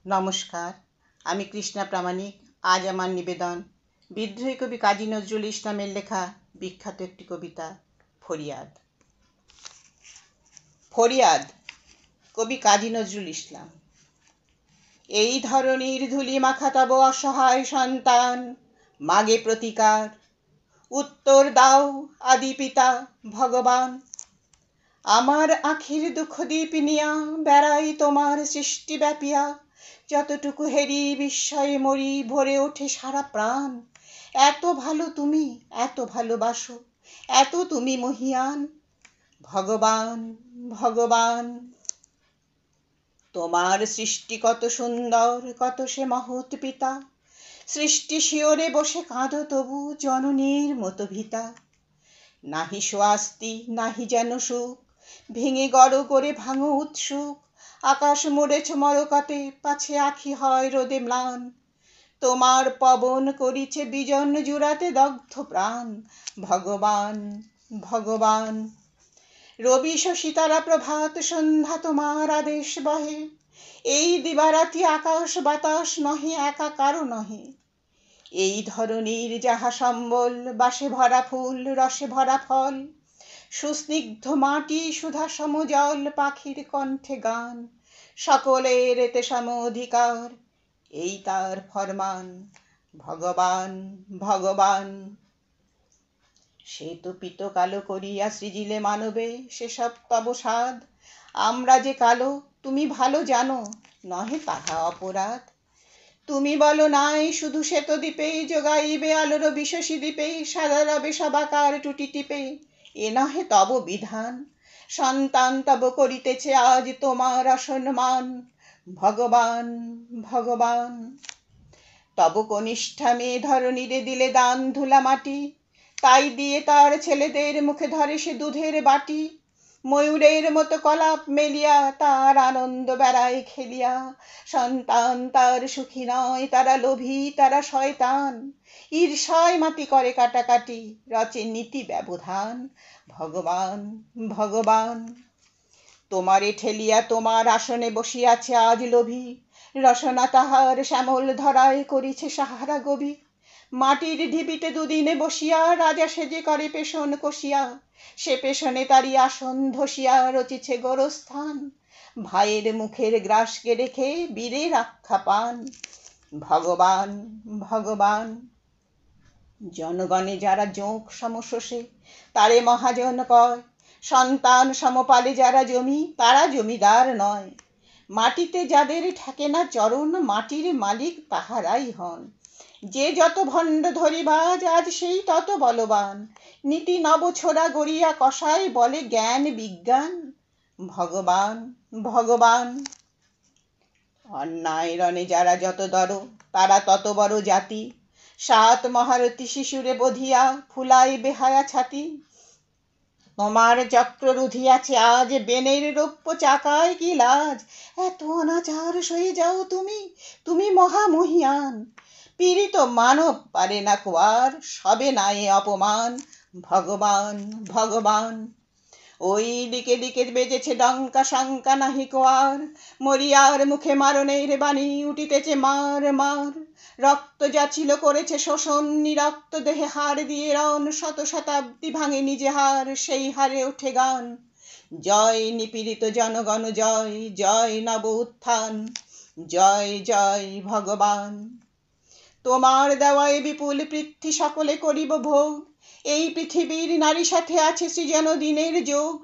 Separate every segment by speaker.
Speaker 1: নমস্কার, আমি কৃষ্ণা প্রামাণিক। আজ আমার নিবেদন বিদ্রোহী কবি কাজী নজরুল ইসলামের লেখা বিখ্যাত একটি কবিতা, ফরিয়াদ। ফরিয়াদ, কবি কাজী নজরুল ইসলাম। এই ধরনীর ধূলি মাখা তব অসহায় সন্তান মাগে প্রতিকার, উত্তর দাও আদি পিতা ভগবান। আমার আখির দুঃখ দ্বীপ নিয়া বেড়াই তোমার সৃষ্টি ব্যাপিয়া, যতটুকু হেরি বিস্ময়ে মরি ভরে ওঠে সারা প্রাণ। এত ভালো তুমি, এত ভালোবাসো, এত তুমি মহিয়ান ভগবান। ভগবান, তোমার সৃষ্টি কত সুন্দর, কত সে মহৎ পিতা। সৃষ্টি শিওরে বসে কাঁদো তবু জননীর মতো ভিতা। নাহি সোয়াস্তি নাহি যেন সুখ, ভেঙে গড় করে ভাঙো উৎসুক। আকাশ মরেছ মরকতে, পাছে আখি হয় রোদে ম্লান। তোমার পবন করিছে বিজন জুড়াতে দগ্ধ প্রাণ। ভগবান, ভগবান, রবি শশী তারা প্রভাত সন্ধ্যা তোমার আদেশ বহে। এই দিবারাতি আকাশ বাতাস নহে, একা কারো নহে। এই ধরনীর যাহা সম্বল, বাসে ভরা ফুল রসে ভরা ফল। সুস্নিগ্ধ মাটি সুধা সমজল, পাখির কণ্ঠে গান। সকলের এতে সম অধিকার, এই তার ফরমান। ভগবান, ভগবান, সে তো পিত কালো করিয়া সৃজিলে মানবে, সেসব তব সাধ। আমরা যে কালো তুমি ভালো জানো, নহে তাহা অপরাধ। তুমি বলো নাই শুধু শ্বেত দ্বীপে, যোগাইবে আলোর বিশসী দ্বীপে, সাদা রবে সবাকার টুটি টিপে। এ নহে তব বিধান, সন্তান তব করিতেছে আজ তোমার অসম্মান। ভগবান, ভগবান, তব কনিষ্ঠা মেয়ে ধরণীরে দিলে দান ধুলা মাটি। তাই দিয়ে তার ছেলেদের মুখে ধরে সে দুধের বাটি। ময়ূরের মতো কলাপ মেলিয়া তার আনন্দ বেড়ায় খেলিয়া। সন্তান তার সুখী নয়, তারা লোভী, তারা শয়তান। ঈর্ষায় মাটি করে কাটাকাটি, রচে নীতি ব্যবধান। ভগবান, ভগবান, তোমারে ঠেলিয়া তোমার আসনে বসিয়াছে আজ লোভী। রসনা তাহার শ্যামল ধরায় করিছে সাহারা গভীর। মাটির ঢিবিতে দুদিনে বসিয়া রাজা সেজে করে পেশন কষিয়া। সে পেশনে তারি আসন ধসিয়া রচিছে গোরস্থান। ভাইয়ের মুখের গ্রাসকে রেখে বীরের আখ্যা পান। ভগবান, ভগবান, জনগণে যারা জোঁক সমশোষে, তারে মহাজন কয়। সন্তান সমপালে যারা জমি, তারা জমিদার নয়। মাটিতে যাদের ঠেকে না চরণ, মাটির মালিক তাহারাই হন। যে যত ভণ্ড ধরিবাজ, আজ সেই তত বলবান। নীতি নবছোড়া গড়িয়া কষায়, বলে জ্ঞান বিজ্ঞান। ভগবান, ভগবান, অন্যায় রণে যারা যত দর, তারা তত বড় জাতি। সাত মহারথী শিশুরে বধিয়া ফুলাই বেহায়া ছাতি। তোমার চক্র রুধিয়াছে আজ, বেনের রৌপ্য চাকায় কি লাজ। এত অনাচার সয়ে যাও তুমি, তুমি মহামহিয়ান। পীড়িত মানব পারে না কোয়ার, সবে না এ অপমান। ভগবান, ভগবান, ওই দিকে দিকে বেজেছে ডঙ্কা, শঙ্কা নাহি কোয়ার। মরিয়ার মুখে মারণের বাণী উঠিতেছে মার মার। রক্ত যাচিল করেছে শোষণ, নিরক্ত দেহে হাড় দিয়ে রণ। শত শতাব্দী ভাঙে নিজে হার, সেই হারে ওঠে গান। জয় নিপীড়িত জনগণ জয়, জয় নব উত্থান। জয় জয় ভগবান, তোমার দেওয়ায় বিপুল পৃথ্বী সকলে করিব ভোগ। এই পৃথিবীর নারী সাথে আছে সৃজন দিনের যোগ।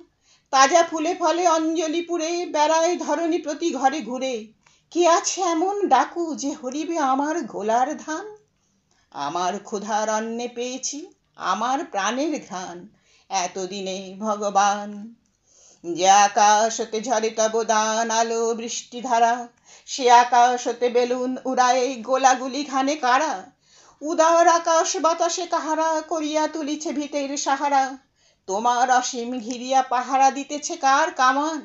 Speaker 1: তাজা ফুলে ফলে অঞ্জলি পুরে, বেড়ায় ধরণী প্রতি ঘরে ঘুরে। কে আছে এমন ডাকু, যে হরিবে আমার গোলার ধান। আমার ক্ষুধার অন্নে পেয়েছি আমার প্রাণের ঘ্রাণ। এতদিনে ভগবান, যে আকাশ হতে ঝরে তব দান আলো বৃষ্টি ধারা। সে আকাশ হতে বেলুন উড়ায়, গোলাগুলি ঘানে কারা। উদার আকাশ বাতাসে কাহারা, করিয়া তুলিছে ভিতের সাহারা। তোমার অসীম ঘিরিয়া পাহারা দিতেছে কার কামান।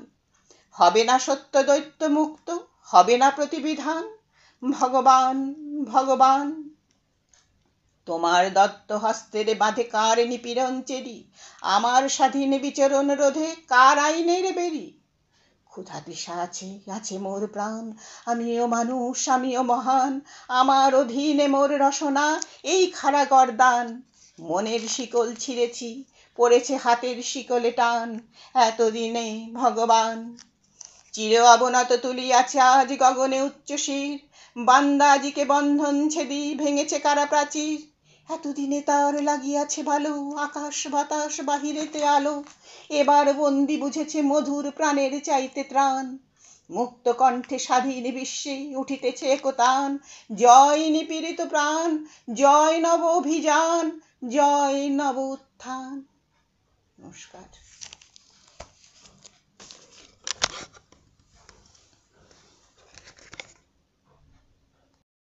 Speaker 1: হবে না সত্য দৈত্য মুক্ত, হবে না প্রতিবিধান। ভগবান, ভগবান, তোমার দত্ত হস্তের বাঁধে কার নিপীড়ন চেরি। আমার স্বাধীন বিচরণ রোধে কার আইনের বেরি। ক্ষুধা তৃষা আছে, আছে মোর প্রাণ, আমিও মানুষ, আমিও মহান, আমার অধীনে মোর রসনা, এই খাড়া গরদান। মনের শিকল ছিঁড়েছি, পড়েছে হাতের শিকলে টান, এতদিনে ভগবান। চির অবনত তুলিয়াছে আজ গগনে উচ্চ শির, বান্দা আজিকে বন্ধন ছেদি ভেঙেছে কারা প্রাচীর। এতদিনে তার লাগিয়াছে ভালো, আকাশ বাতাস বাহিরেতে আলো, এবার বন্দি বুঝেছে মধুর প্রাণের চাইতে ত্রাণ। মুক্ত কণ্ঠে স্বাধীন বিশ্বে উঠিতেছে একতান, জয় নিপীড়িত প্রাণ, জয় নব অভিযান, জয় নব উত্থান। নমস্কার।